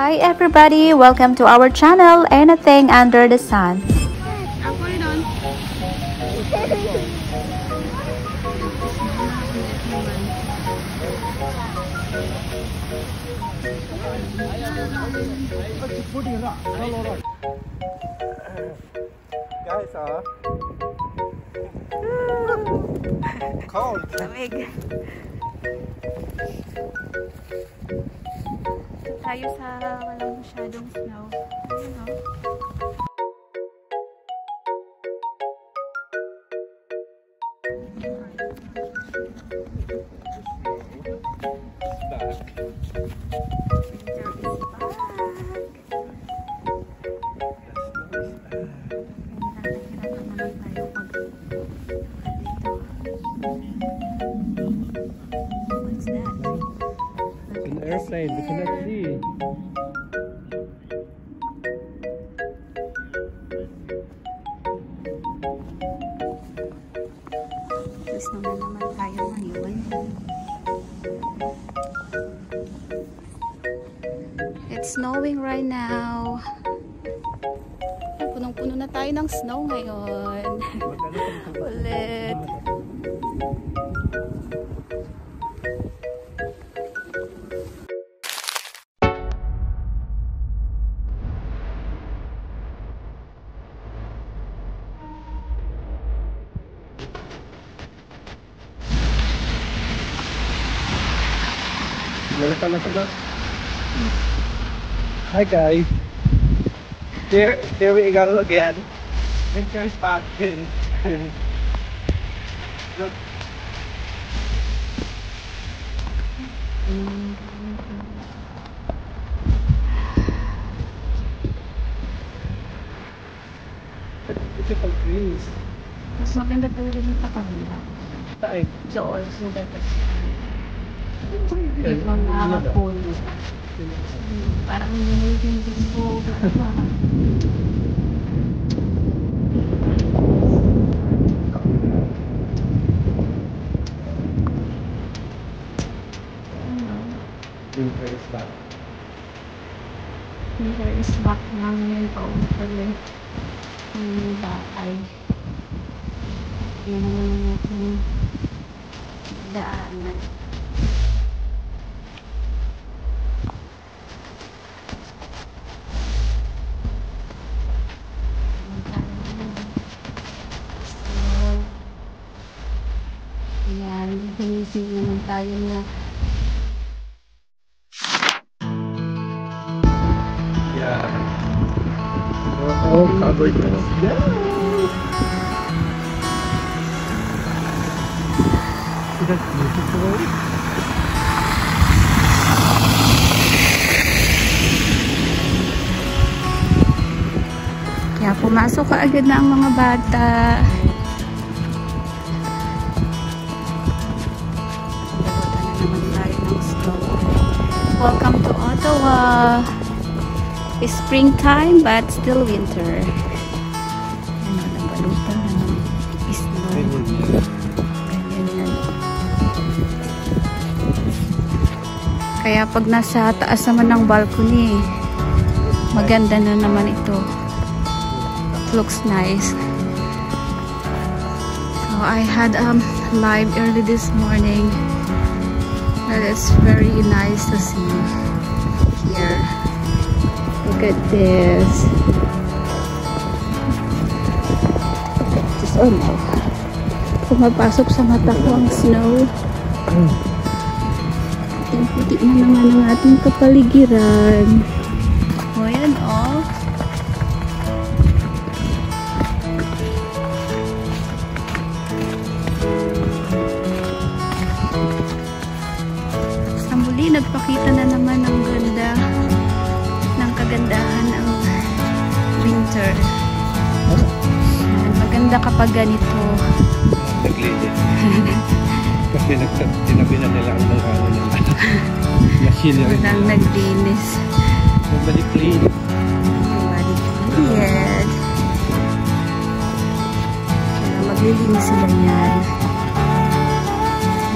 Hi everybody! Welcome to our channel, Anything Under the Sun. Guys, cold. Lamig. Tayo sa walang masyadong snow. Airplane, we cannot see. Tapos naman tayo ngayon. It's snowing right now. Punong-puno na tayo ng snow ngayon. Ulit. Hi guys, here we go again. Winter's back. Look. Beautiful trees. Mas maganda talaga sa kanila. Saan? Doon, sa dapat. Yung mga puno. Parang hindi po. Winter is back. Winter is back namin po. Pwede yung bahay. Yan ang ating daanan. Ayan, hinising naman tayo na Yeah. Oh, covered na. Yeah. That's beautiful. kaya pumasok ka agad na ang mga bata. Welcome to Ottawa. It's springtime but still winter. Ano na balutan ng snow. Ganyan. Kaya pag nasa taas naman ng balcony, maganda na naman ito. It looks nice. So I had live early this morning. That is very nice to see here. Look at this. Just oh no. Pumapasok sa mata ko ang snow. Puti na naman ang ating kapaligiran. O yan oh. Nagpakita na naman ng ganda ng kagandahan ng winter. Maganda kapag ganito. Naglinis. Kasi tinabi na nila ang mga machinery. Walang naglinis. Nobody clean. Nobody clean. Maglilinis sila yan.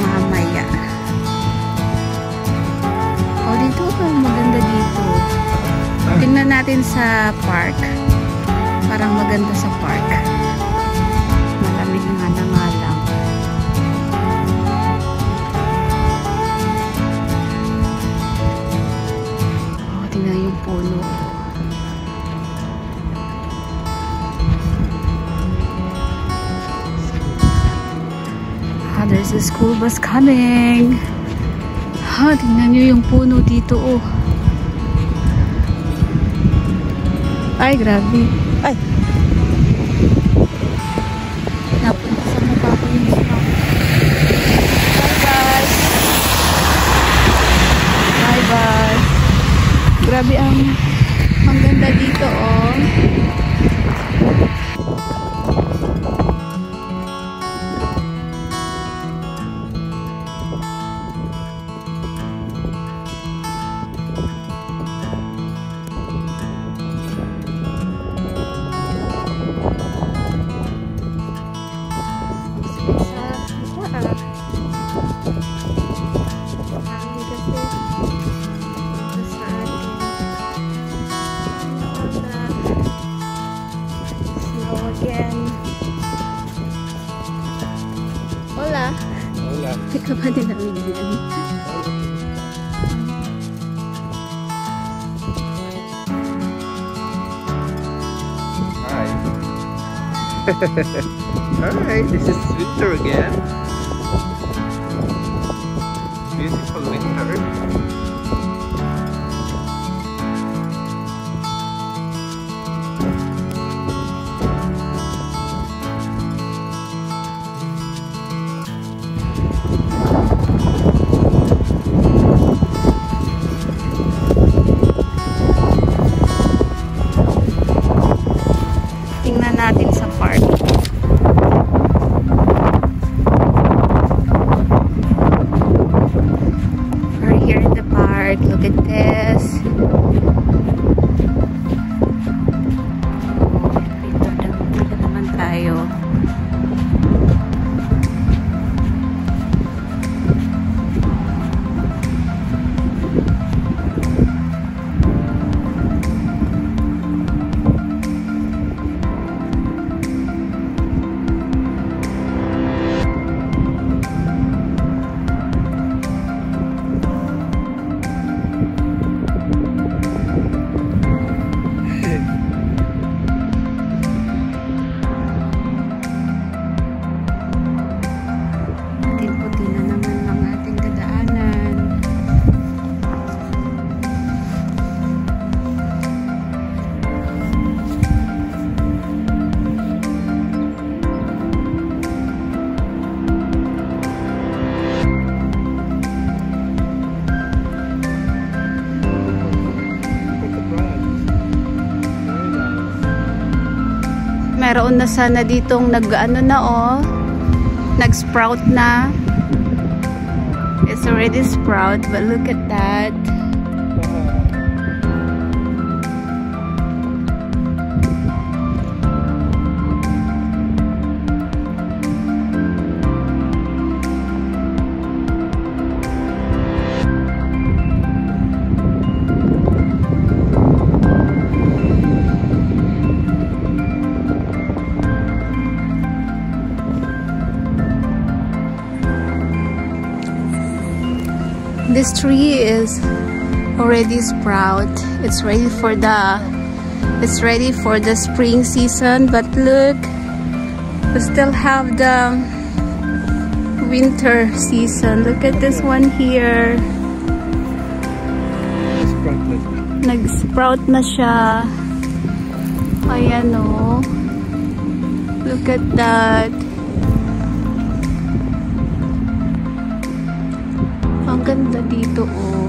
Mamaya. O dito ka, maganda dito. natin sa park. Parang maganda sa park. Malamig nga na nga lang. Oh, tingnan yung puno. Ah, there's a school bus coming. Ha, tingnan nyo yung puno dito, oh. Ay, grabe. Ay! Napunta sa mukha ko yung smoke. Bye, guys! Bye-bye! Grabe ang ganda dito, oh. Hola. Hola. Kapatid namin yan. Hi. Hi, this is winter again. Beautiful winter. Tingnan natin sa park. We're here in the park. Look at this. Dito naman tayo. Puti na naman ang ating dadaanan. Meron na sana ditong nag-ano na, oh. Nag-sprout na. It's already sprout, but look at that. This tree is already sprout. It's ready for the spring season, but look, we still have the winter season. Look at this one here. Nag-sprout na siya. Ayan, oh. Look at that. Ang ganda dito, oh.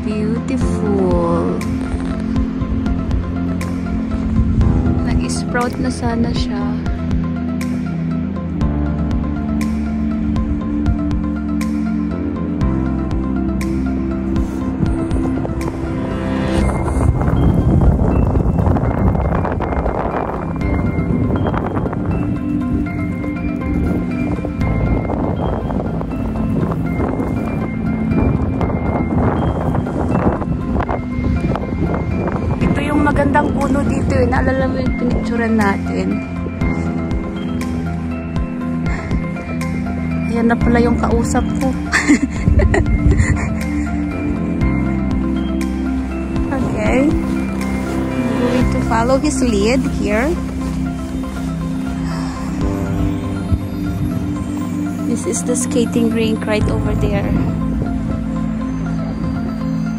Beautiful. Nag-sprout na sana siya. tayo. Naalala mo yung pinicturan natin. Ayan na pala yung kausap ko. Okay. I'm going to follow his lead here. This is the skating rink right over there.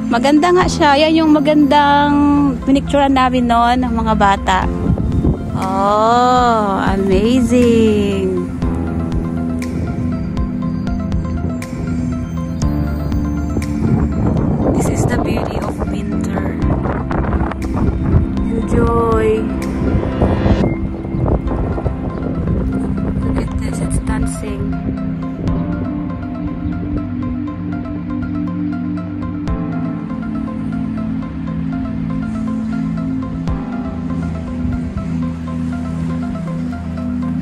Maganda nga siya. Yan yung magandang pinicturan namin noon ng mga bata. Oh, amazing. This is the beauty of winter. Enjoy. Look at this, it's dancing.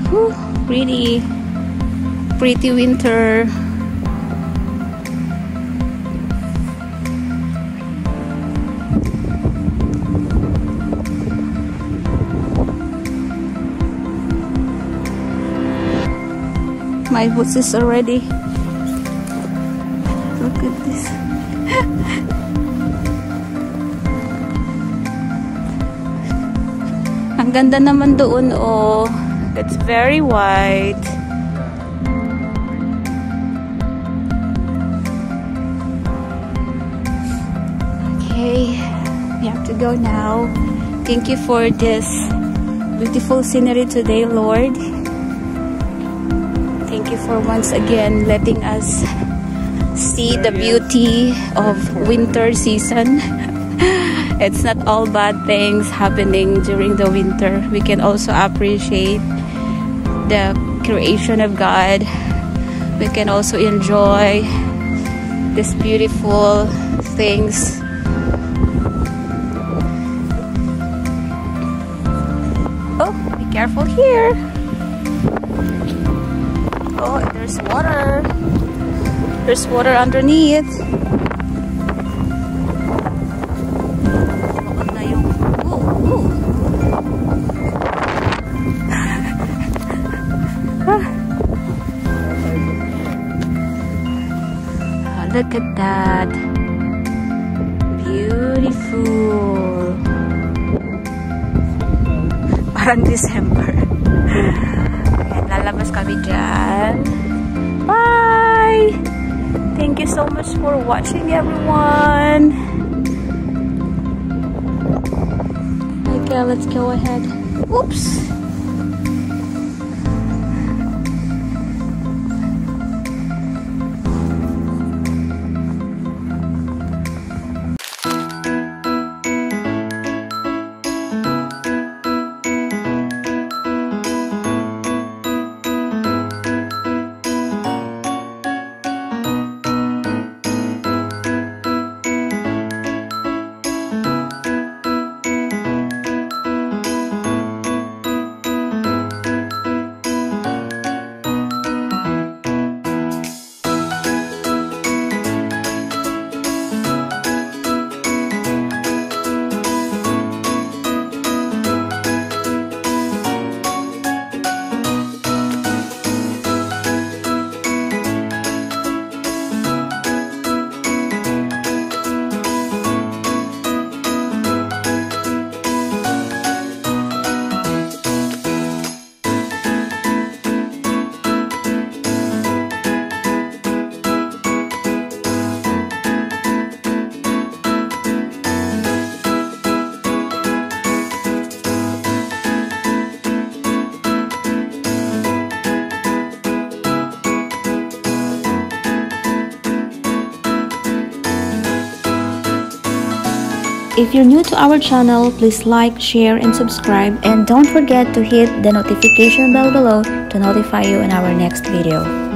Whew, pretty winter. My boots is already. Look at this. Ang ganda naman doon, oh. It's very white. Okay, we have to go now. Thank you for this beautiful scenery today, Lord. Thank you for once again letting us see the beauty of winter season. It's not all bad things happening during the winter. We can also appreciate the creation of God. We can also enjoy these beautiful things. Oh, be careful here. Oh, there's water. There's water underneath. Look at that. Beautiful. Parang December. Ayan, lalabas kami dyan. Bye! Thank you so much for watching, everyone. Okay, let's go ahead. Oops! If you're new to our channel, please like, share, and subscribe. And don't forget to hit the notification bell below to notify you in our next video.